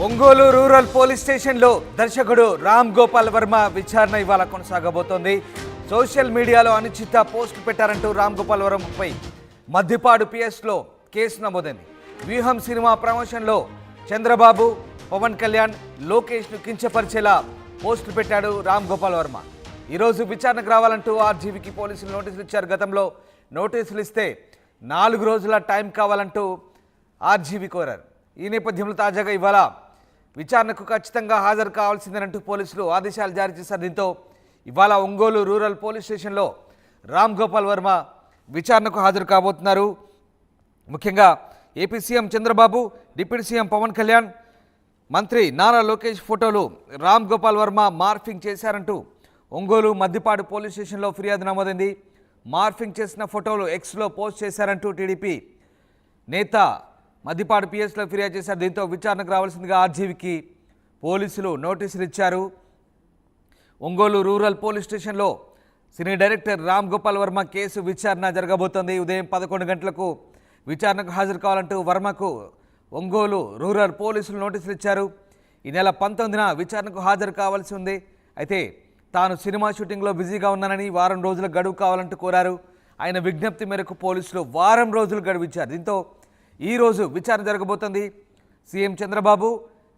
Ongole rural police స్టేషన్లో దర్శకుడు రామ్ గోపాల్ వర్మ విచారణ ఇవాళ కొనసాగబోతోంది. సోషల్ మీడియాలో అనుచిత పోస్ట్ పెట్టారంటూ రామ్ గోపాల్ వర్మపై మద్దిపాడు పిఎస్లో కేసు నమోదైంది. వ్యూహం సినిమా ప్రమోషన్లో చంద్రబాబు, పవన్ కళ్యాణ్, లోకేష్ను కించపరిచేలా పోస్టులు పెట్టాడు రామ్ గోపాల్ వర్మ. ఈరోజు విచారణకు రావాలంటూ ఆర్జీవీకి పోలీసులు నోటీసులు ఇచ్చారు. గతంలో నోటీసులు ఇస్తే 4 రోజుల టైం కావాలంటూ ఆర్జీవీ కోరారు. ఈ నేపథ్యంలో తాజాగా ఇవాళ విచారణకు ఖచ్చితంగా హాజరు కావాల్సిందేనంటూ పోలీసులు ఆదేశాలు జారీ చేశారు. దీంతో ఇవాళ ఒంగోలు రూరల్ పోలీస్ స్టేషన్లో రామ్ గోపాల్ వర్మ విచారణకు హాజరు కాబోతున్నారు. ముఖ్యంగా AP CM Chandrababu, deputy CM Pawan Kalyan, మంత్రి నారా లోకేష్ ఫోటోలు రామ్ గోపాల్ వర్మ మార్ఫింగ్ చేశారంటూ ఒంగోలు మద్దిపాడు పోలీస్ స్టేషన్లో ఫిర్యాదు నమోదైంది. మార్ఫింగ్ చేసిన ఫోటోలు ఎక్స్లో పోస్ట్ చేశారంటూ టీడీపీ నేత మద్దిపాడు పిఎస్లో ఫిర్యాదు చేశారు. దీంతో విచారణకు రావాల్సిందిగా ఆర్జీవీకి పోలీసులు నోటీసులు ఇచ్చారు. ఒంగోలు రూరల్ పోలీస్ స్టేషన్లో సినీ డైరెక్టర్ రామ్ గోపాల్ వర్మ కేసు విచారణ జరగబోతోంది. ఉదయం 11 గంటలకు విచారణకు హాజరు కావాలంటూ వర్మకు ఒంగోలు రూరల్ పోలీసులు నోటీసులు ఇచ్చారు. ఈ నెల 19న విచారణకు హాజరు కావాల్సి ఉంది. అయితే తాను సినిమా షూటింగ్లో బిజీగా ఉన్నానని వారం రోజుల గడువు కావాలంటూ కోరారు. ఆయన విజ్ఞప్తి మేరకు పోలీసులు వారం రోజులు గడువు ఇచ్చారు. దీంతో ఈరోజు విచారణ జరగబోతోంది. సీఎం చంద్రబాబు,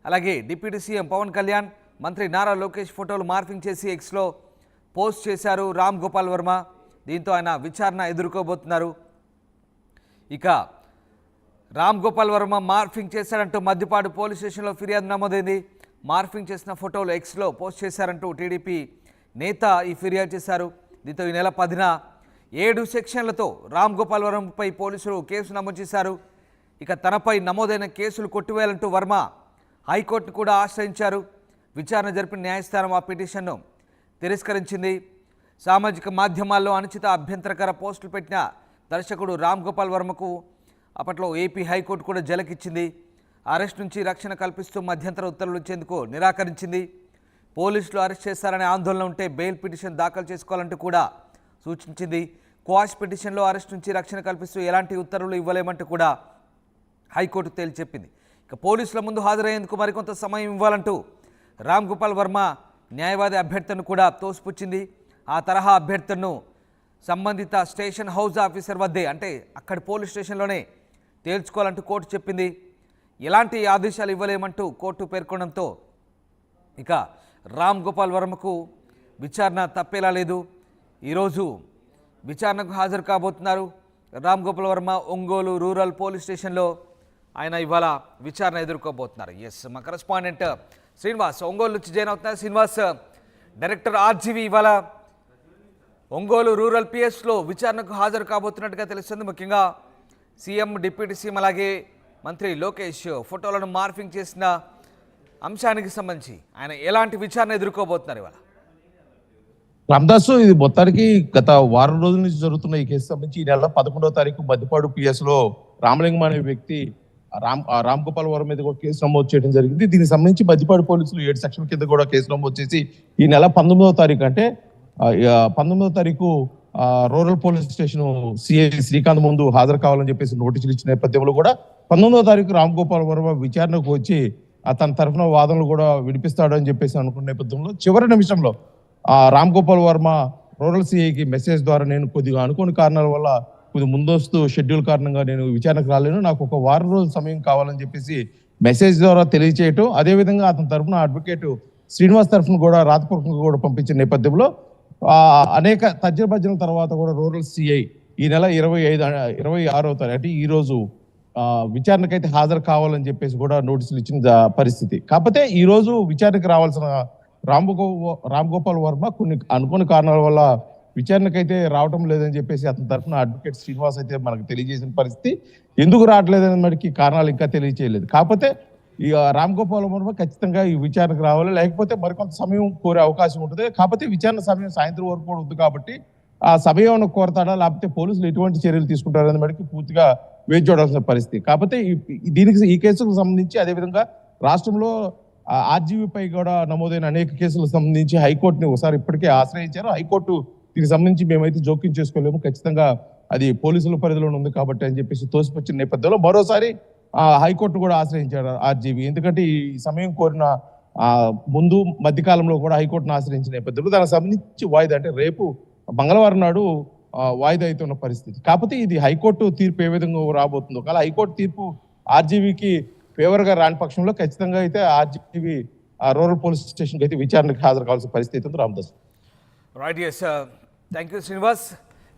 అలాగే డిప్యూటీ సీఎం పవన్ కళ్యాణ్, మంత్రి నారా లోకేష్ ఫోటోలు మార్ఫింగ్ చేసి ఎక్స్లో పోస్ట్ చేశారు రామ్ గోపాల్ వర్మ. దీంతో ఆయన విచారణ ఎదుర్కోబోతున్నారు. ఇక రామ్ గోపాల్ వర్మ మార్ఫింగ్ చేశారంటూ మద్దిపాడు పోలీస్ స్టేషన్లో ఫిర్యాదు నమోదైంది. మార్ఫింగ్ చేసిన ఫోటోలు ఎక్స్లో పోస్ట్ చేశారంటూ టీడీపీ నేత ఈ ఫిర్యాదు చేశారు. దీంతో ఈ నెల 10న 7 సెక్షన్లతో రామ్ గోపాల్ వర్మపై పోలీసులు కేసు నమోదు చేశారు. ఇక తనపై నమోదైన కేసులు కొట్టివేయాలంటూ వర్మ హైకోర్టును కూడా ఆశ్రయించారు. విచారణ జరిపిన న్యాయస్థానం ఆ పిటిషన్ను తిరస్కరించింది. సామాజిక మాధ్యమాల్లో అనుచిత అభ్యంతరకర పోస్టులు పెట్టిన దర్శకుడు రామ్ గోపాల్ వర్మకు అప్పట్లో ఏపీ హైకోర్టు కూడా జలకిచ్చింది. అరెస్ట్ నుంచి రక్షణ కల్పిస్తూ మధ్యంతర ఉత్తర్వులు ఇచ్చేందుకు నిరాకరించింది. పోలీసులు అరెస్ట్ చేస్తారనే ఆందోళన ఉంటే బెయిల్ పిటిషన్ దాఖలు చేసుకోవాలంటూ కూడా సూచించింది. క్వాష్ పిటిషన్లో అరెస్ట్ నుంచి రక్షణ కల్పిస్తూ ఎలాంటి ఉత్తర్వులు ఇవ్వలేమంటూ కూడా హైకోర్టు తేల్చి చెప్పింది. ఇక పోలీసుల ముందు హాజరయ్యేందుకు మరికొంత సమయం ఇవ్వాలంటూ రామ్ గోపాల్ వర్మ న్యాయవాది అభ్యర్థనను కూడా తోసిపుచ్చింది. ఆ తరహా అభ్యర్థనను సంబంధిత స్టేషన్ హౌస్ ఆఫీసర్ వద్దే, అంటే అక్కడి పోలీస్ స్టేషన్లోనే తేల్చుకోవాలంటూ కోర్టు చెప్పింది. ఎలాంటి ఆదేశాలు ఇవ్వలేమంటూ కోర్టు పేర్కొనడంతో ఇక రామ్ గోపాల్ వర్మకు విచారణ తప్పేలా లేదు. ఈరోజు విచారణకు హాజరు కాబోతున్నారు రామ్ గోపాల్ వర్మ. ఒంగోలు రూరల్ పోలీస్ స్టేషన్లో ఆయన ఇవాళ విచారణ ఎదుర్కోబోతున్నారు. ఎస్, మా కరెస్పాండెంట్ శ్రీనివాస్ ఒంగోలు నుంచి జాయిన్ అవుతున్నారు. శ్రీనివాస్, డైరెక్టర్ ఆర్జీవీ ఇవాళ ఒంగోలు రూరల్ పిఎస్లో విచారణకు హాజరు కాబోతున్నట్టుగా తెలుస్తుంది. ముఖ్యంగా సీఎం, డిప్యూటీ సీఎం, అలాగే మంత్రి లోకేష్ ఫోటోలను మార్ఫింగ్ చేసిన అంశానికి సంబంధించి ఆయన ఎలాంటి విచారణ ఎదుర్కోబోతున్నారు ఇవాళ? రామదాసు, ఇది మొత్తానికి గత వారం రోజుల నుంచి జరుగుతున్న ఈ కేసు సంబంధించి ఈ నెల 11వ తారీఖు మద్దిపాడు పిఎస్ లో రామలింగం అనే వ్యక్తి రామ్ గోపాల్ వర్మ మీద కూడా కేసు నమోదు చేయడం జరిగింది. దీనికి సంబంధించి మద్దిపాడు పోలీసులు 7 సెక్షన్ కింద కూడా కేసు నమోదు చేసి ఈ నెల 19వ తారీఖు, అంటే 19వ తారీఖు rural police station CI Srikanth ముందు హాజరు కావాలని చెప్పేసి నోటీసులు ఇచ్చిన నేపథ్యంలో కూడా 19వ తారీఖు రామ్ గోపాల్ వర్మ విచారణకు వచ్చి తన తరఫున వాదనలు కూడా వినిపిస్తాడు అని చెప్పేసి అనుకున్న నేపథ్యంలో చివరి నిమిషంలో రామ్ గోపాల్ వర్మ రూరల్ సిఐకి మెసేజ్ ద్వారా, నేను కొద్దిగా అనుకోని కారణాల వల్ల కొద్ది ముందస్తు షెడ్యూల్ కారణంగా నేను విచారణకు రాలేను, నాకు ఒక వారం రోజుల సమయం కావాలని చెప్పేసి మెసేజ్ ద్వారా తెలియచేయటం, అదేవిధంగా అతని తరఫున అడ్వకేట్ శ్రీనివాస్ తరఫున కూడా రాతపూర్వకంగా కూడా పంపించిన నేపథ్యంలో అనేక తర్జన తర్వాత కూడా రూరల్ సిఐ ఈ నెల 26వ తారీఖు, అంటే ఈ రోజు విచారణకైతే హాజరు కావాలని చెప్పేసి కూడా నోటీసులు ఇచ్చిన పరిస్థితి. కాకపోతే ఈ రోజు విచారణకు రావాల్సిన రామ్ గోపాల్ వర్మ కొన్ని అనుకోని కారణాల వల్ల విచారణకైతే రావటం లేదని చెప్పేసి అతని తరఫున అడ్వకేట్ శ్రీనివాస్ అయితే మనకు తెలియజేసిన పరిస్థితి. ఎందుకు రావట్లేదని మనకి కారణాలు ఇంకా తెలియచేయలేదు. కాకపోతే ఈ రామ్ గోపాల్ వర్మ ఖచ్చితంగా ఈ విచారణకు రావాలి, లేకపోతే మరికొంత సమయం కోరే అవకాశం ఉంటుంది. కాకపోతే విచారణ సమయం సాయంత్రం వరకు కూడా ఉంది కాబట్టి ఆ సమయం కోరతాడా, లేకపోతే పోలీసులు ఎటువంటి చర్యలు తీసుకుంటారని మనకి పూర్తిగా వేచి చూడాల్సిన పరిస్థితి. కాకపోతే ఈ కేసుకు సంబంధించి అదేవిధంగా రాష్ట్రంలో ఆర్జీవీపై కూడా నమోదైన అనేక కేసులకు సంబంధించి హైకోర్టుని ఒకసారి ఇప్పటికే ఆశ్రయించారు. హైకోర్టు దీనికి సంబంధించి మేమైతే జోక్యం చేసుకోలేము, ఖచ్చితంగా అది పోలీసుల పరిధిలో ఉంది కాబట్టి అని చెప్పేసి తోసిపుచ్చిన నేపథ్యంలో మరోసారి హైకోర్టు కూడా ఆశ్రయించాడు ఆర్జీవి. ఎందుకంటే ఈ సమయం కోరిన ముందు మధ్యకాలంలో కూడా హైకోర్టును ఆశ్రయించిన నేపథ్యంలో దానికి సంబంధించి వాయిదా అంటే రేపు మంగళవారం నాడు వాయిదా అవుతున్న పరిస్థితి. కాకపోతే ఇది హైకోర్టు తీర్పు ఏ విధంగా రాబోతుందో, ఒకవేళ హైకోర్టు తీర్పు ఆర్జీవికి ఫేవర్ గా రాని పక్షంలో ఖచ్చితంగా అయితే ఆర్జీవి రూరల్ పోలీస్ స్టేషన్ అయితే విచారణకు హాజరు కావాల్సిన పరిస్థితి ఉంది. Ramdas right, yes, thank you Srinivas.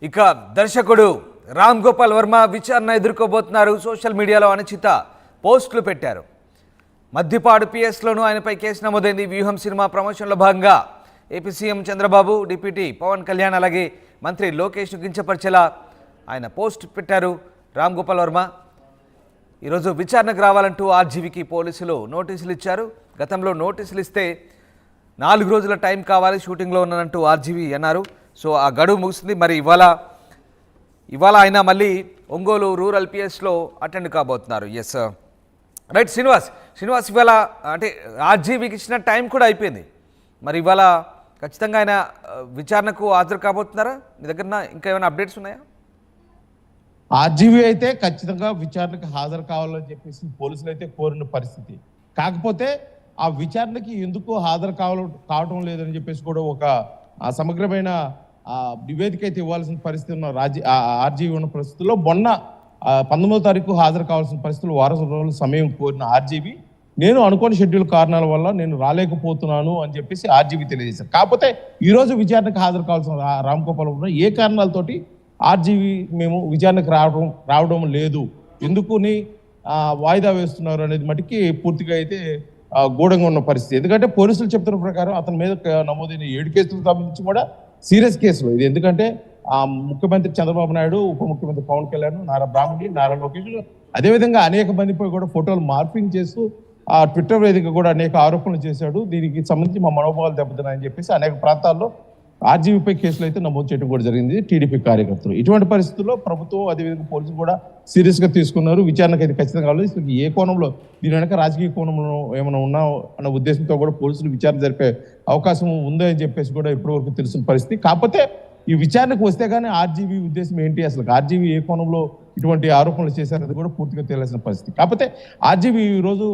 ఇక దర్శకుడు రామ్ గోపాల్ వర్మ విచారణ ఎదుర్కోబోతున్నారు. సోషల్ మీడియాలో అనుచిత పోస్టులు పెట్టారు. మద్దిపాడు పిఎస్లోనూ ఆయనపై కేసు నమోదైంది. వ్యూహం సినిమా ప్రమోషన్లో భాగంగా AP CM Chandrababu, deputy Pawan Kalyan అలాగే మంత్రి లోకేష్ను కించపరిచేలా ఆయన పోస్ట్ పెట్టారు రామ్ గోపాల్ వర్మ. ఈరోజు విచారణకు రావాలంటూ ఆర్జీవీకి పోలీసులు నోటీసులు ఇచ్చారు. గతంలో నోటీసులు ఇస్తే 4 రోజుల టైం కావాలి, షూటింగ్లో ఉన్నానంటూ ఆర్జీవీ అన్నారు. సో ఆ గడువు ముగిసింది. మరి ఇవాళ ఆయన మళ్ళీ ఒంగోలు రూరల్ పిఎస్లో అటెండ్ కాబోతున్నారు. ఎస్, రైట్ శ్రీనివాస్ ఇవాళ అంటే ఆర్జీవీకి ఇచ్చిన టైం కూడా అయిపోయింది. మరి ఇవాళ ఖచ్చితంగా ఆయన విచారణకు హాజరు కాబోతున్నారా? మీ దగ్గర ఇంకా ఏమైనా అప్డేట్స్ ఉన్నాయా? ఆర్జీవీ అయితే ఖచ్చితంగా విచారణకు హాజరు కావాలని చెప్పేసి పోలీసులు అయితే కోరిన పరిస్థితి. కాకపోతే ఆ విచారణకి ఎందుకు హాజరు కావడం లేదని చెప్పేసి కూడా ఒక సమగ్రమైన నివేదిక అయితే ఇవ్వాల్సిన పరిస్థితి ఉన్న ఆర్జీవీ ఉన్న పరిస్థితుల్లో మొన్న 19వ తారీఖు హాజరు కావాల్సిన పరిస్థితులు వారం రోజుల సమయం కోరిన ఆర్జీవీ నేను అనుకోని షెడ్యూల్ కారణాల వల్ల నేను రాలేకపోతున్నాను అని చెప్పేసి ఆర్జీవీ తెలియజేశారు. కాకపోతే ఈ రోజు విచారణకు హాజరు కావాల్సిన రామ్ గోపాల్ వర్మ ఏ కారణాలతోటి ఆర్జీవీ మేము విచారణకు రావడం లేదు, ఎందుకుని వాయిదా వేస్తున్నారు అనేది మటుకి పూర్తిగా అయితే గూఢంగా ఉన్న పరిస్థితి. ఎందుకంటే పోలీసులు చెప్తున్న ప్రకారం అతని మీద నమోదైన 7 కేసులకు సంబంధించి కూడా సీరియస్ కేసులు ఇది. ఎందుకంటే ముఖ్యమంత్రి చంద్రబాబు నాయుడు, ఉప ముఖ్యమంత్రి పవన్ కళ్యాణ్, నారా బ్రాహ్మణి, నారా లోకేష్ అదేవిధంగా అనేక మందిపై కూడా ఫోటోలు మార్పింగ్ చేస్తూ ట్విట్టర్ వేదిక కూడా అనేక ఆరోపణలు చేశాడు. దీనికి సంబంధించి మా మనోభావాలు దెబ్బతిన్నాయని చెప్పేసి అనేక ప్రాంతాల్లో ఆర్జీవీపై కేసులు అయితే నమోదు చేయడం కూడా జరిగింది టీడీపీ కార్యకర్తలు. ఇటువంటి పరిస్థితుల్లో ప్రభుత్వం అదేవిధంగా పోలీసులు కూడా సీరియస్ గా తీసుకున్నారు. విచారణకు అయితే ఖచ్చితంగా కావాలి. ఏ కోణంలో దీని వెనక రాజకీయ కోణంలో ఏమైనా ఉన్నా అన్న ఉద్దేశంతో కూడా పోలీసులు విచారణ జరిపే అవకాశం ఉందని చెప్పేసి కూడా ఇప్పటివరకు తెలిసిన పరిస్థితి. కాకపోతే ఈ విచారణకు వస్తే కానీ ఆర్జీవీ ఉద్దేశం ఏంటి, అసలు ఆర్జీవీ ఏ కోణంలో ఇటువంటి ఆరోపణలు చేశారనేది కూడా పూర్తిగా తెలియాల్సిన పరిస్థితి. కాకపోతే ఆర్జీవీ ఈ రోజు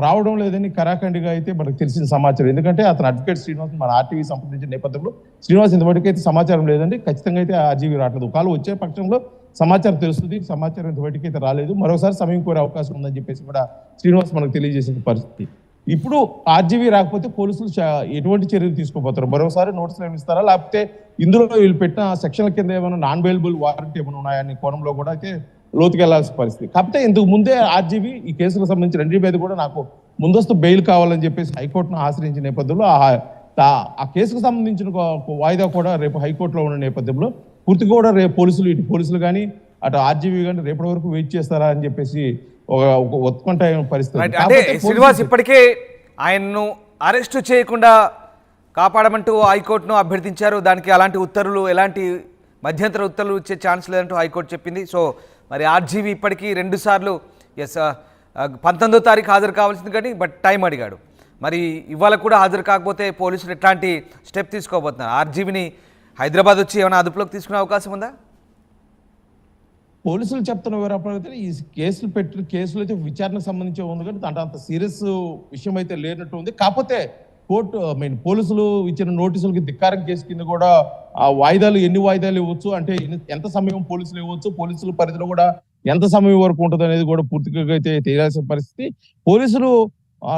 రావడం లేదని కరాఖండిగా అయితే మనకు తెలిసిన సమాచారం. ఎందుకంటే అతను అడ్వకేట్ శ్రీనివాస్ మన ఆర్టీవీ సంప్రదించిన నేపథ్యంలో శ్రీనివాస్ ఇంతవరకైతే సమాచారం లేదండి, ఖచ్చితంగా అయితే ఆర్జీవీ రావట్లేదు. ఒకవేళ వచ్చే పక్షంలో సమాచారం తెలుస్తుంది, సమాచారం ఇంతవరకైతే రాలేదు, మరోసారి సమయం కోరే అవకాశం ఉందని చెప్పేసి కూడా శ్రీనివాస్ మనకు తెలియజేసిన పరిస్థితి. ఇప్పుడు ఆర్జీవీ రాకపోతే పోలీసులు ఎటువంటి చర్యలు తీసుకోబోతారు? మరోసారి నోటీసులు ఏమి ఇస్తారా, లేకపోతే ఇందులో వీళ్ళు పెట్టిన సెక్షన్ల కింద ఏమైనా నాన్ బెయిలబుల్ వారెంట్ ఏమైనా ఉన్నాయని కోణంలో కూడా అయితే లోతుకి వెళ్లాల్సిన పరిస్థితి. కాకపోతే ఇందుకు ముందే ఆర్జీవీ ఈ కేసులకు సంబంధించి 2 మీద కూడా నాకు ముందస్తు బెయిల్ కావాలని చెప్పేసి హైకోర్టును ఆశ్రయించిన నేపథ్యంలో ఆ కేసుకు సంబంధించిన వాయిదా కూడా రేపు హైకోర్టులో ఉన్న నేపథ్యంలో పూర్తిగా కూడా రేపు ఇటు పోలీసులు కానీ అటు ఆర్జీవీ కానీ రేపటి వరకు వెయిట్ చేస్తారా అని చెప్పేసి ఒత్తుకుంటా పరిస్థితి. అంటే శ్రీనివాస్ ఇప్పటికే ఆయన్ను అరెస్టు చేయకుండా కాపాడమంటూ హైకోర్టును అభ్యర్థించారు. దానికి అలాంటి ఉత్తర్వులు, ఎలాంటి మధ్యంతర ఉత్తర్వులు ఇచ్చే ఛాన్స్ లేదంటూ హైకోర్టు చెప్పింది. సో మరి ఆర్జీవీ ఇప్పటికీ 2 సార్లు 19వ తారీఖు హాజరు కావాల్సింది కానీ బట్ టైం అడిగాడు. మరి ఇవాళ కూడా హాజరు కాకపోతే పోలీసులు ఎట్లాంటి స్టెప్ తీసుకోబోతున్నారు? ఆర్జీవీని హైదరాబాద్ వచ్చి ఏమైనా అదుపులోకి తీసుకునే అవకాశం ఉందా? పోలీసులు చెప్తున్న వివరాలు ఈ పెట్టిన కేసులు అయితే విచారణకు సంబంధించి ఉంది కానీ అంత సీరియస్ విషయం అయితే లేనట్టు ఉంది. కాకపోతే కోర్టు పోలీసులు ఇచ్చిన నోటీసులకి ధిక్కారం కేసు కింద కూడా ఆ వాయిదాలు ఎన్ని వాయిదాలు ఇవ్వచ్చు, అంటే ఎంత సమయం పోలీసులు ఇవ్వచ్చు, పోలీసుల పరిధిలో కూడా ఎంత సమయం వరకు ఉంటుంది అనేది కూడా పూర్తిగా అయితే తెలియాల్సిన పరిస్థితి. పోలీసులు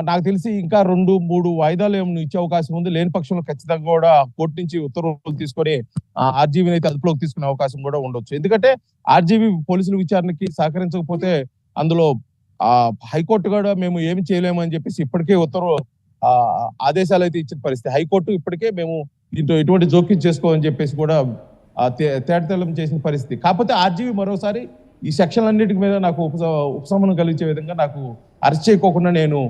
నాకు తెలిసి ఇంకా 2-3 వాయిదాలు ఏమైనా ఇచ్చే అవకాశం ఉంది. లేని పక్షంలో ఖచ్చితంగా కూడా కోర్టు నుంచి ఉత్తర్వులు తీసుకొని ఆర్జీవీని అయితే అదుపులోకి తీసుకునే అవకాశం కూడా ఉండొచ్చు. ఎందుకంటే ఆర్జీవీ పోలీసుల విచారణకి సహకరించకపోతే అందులో హైకోర్టు కూడా మేము ఏమి చేయలేము అని చెప్పేసి ఇప్పటికే ఆదేశాలు అయితే ఇచ్చిన పరిస్థితి. హైకోర్టు ఇప్పటికే మేము దీంట్లో ఎటువంటి జోక్యం చేసుకోమని చెప్పేసి కూడా తేటతెల్లం చేసిన పరిస్థితి. కాకపోతే ఆర్జీవీ మరోసారి ఈ సెక్షన్లన్నిటి మీద నాకు ఉపశమనం కలిగించే విధంగా నాకు అరెస్ట్ చేయకోకుండా నేను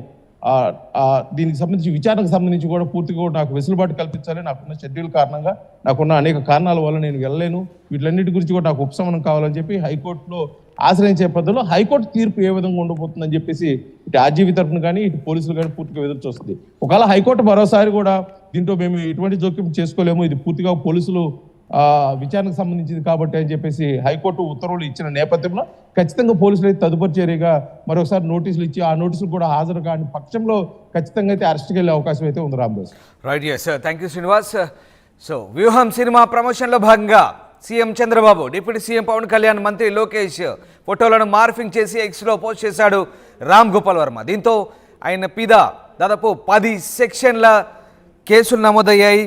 దీనికి సంబంధించి విచారణకు సంబంధించి కూడా పూర్తిగా కూడా నాకు వెసులుబాటు కల్పించాలి. నాకున్న షెడ్యూల్ కారణంగా, నాకున్న అనేక కారణాల వల్ల నేను వెళ్ళలేను, వీటిలన్నిటి గురించి కూడా నాకు ఉపశమనం కావాలని చెప్పి హైకోర్టులో ఆశ్రయించే పద్ధతిలో హైకోర్టు తీర్పు ఏ విధంగా ఉండబోతుందని చెప్పేసి ఇటు ఆర్జీవీ తరఫున కానీ ఇటు పోలీసులు కానీ పూర్తిగా ఎదురు చూస్తుంది. ఒకవేళ హైకోర్టు మరోసారి కూడా దీంట్లో మేము ఎటువంటి జోక్యం చేసుకోలేము, ఇది పూర్తిగా పోలీసులు విచారణకు సంబంధించింది కాబట్టి అని చెప్పేసి హైకోర్టు ఉత్తర్వులు ఇచ్చిన నేపథ్యంలో ఖచ్చితంగా పోలీసులు అయితే తదుపరి చర్యగా మరొకసారి నోటీసులు ఇచ్చి ఆ నోటీసులు కూడా హాజరు కాని పక్షంలో ఖచ్చితంగా అయితే అరెస్ట్కి వెళ్ళే అవకాశం అయితే ఉంది Ramdas. Right, yes, thank you Srinivas. So Vyooham cinema ప్రమోషన్లో భాగంగా CM Chandrababu, deputy CM Pawan Kalyan, మంత్రి లోకేష్ ఫోటోలను మార్ఫింగ్ చేసి ఎక్స్లో పోస్ట్ చేశాడు రామ్ గోపాల్ వర్మ. దీంతో ఆయన మీద దాదాపు 10 సెక్షన్ల కేసులు నమోదయ్యాయి.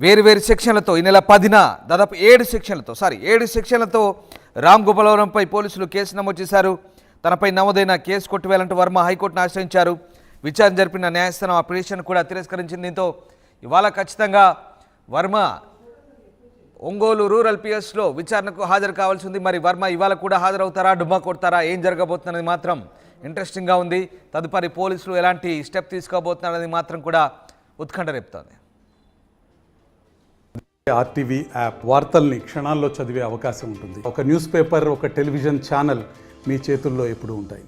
వేరు సెక్షన్లతో ఈ నెల 10న దాదాపు 7 సెక్షన్లతో రామ్ గోపాల్ వర్మపై పోలీసులు కేసు నమోదు చేశారు. తనపై నమోదైన కేసు కొట్టివేయాలంటూ వర్మ హైకోర్టును ఆశ్రయించారు. విచారణ జరిపిన న్యాయస్థానం ఆ పిటిషన్ కూడా తిరస్కరించింది. దీంతో ఇవాళ ఖచ్చితంగా వర్మ ఒంగోలు రూరల్ పిఎస్లో విచారణకు హాజరు కావాల్సి ఉంది. మరి వర్మ ఇవాళ కూడా హాజరవుతారా, డుమ్మా కొడతారా, ఏం జరగబోతుందనేది మాత్రం ఇంట్రెస్టింగ్గా ఉంది. తదుపరి పోలీసులు ఎలాంటి స్టెప్ తీసుకోబోతున్నారనేది మాత్రం కూడా ఉత్కంఠ రేపుతోంది. ఆర్టీవీ యాప్ వార్తల్ని క్షణాల్లో చదివే అవకాశం ఉంటుంది. ఒక న్యూస్ పేపర్, ఒక టెలివిజన్ ఛానల్ మీ చేతుల్లో ఎప్పుడూ ఉంటాయి.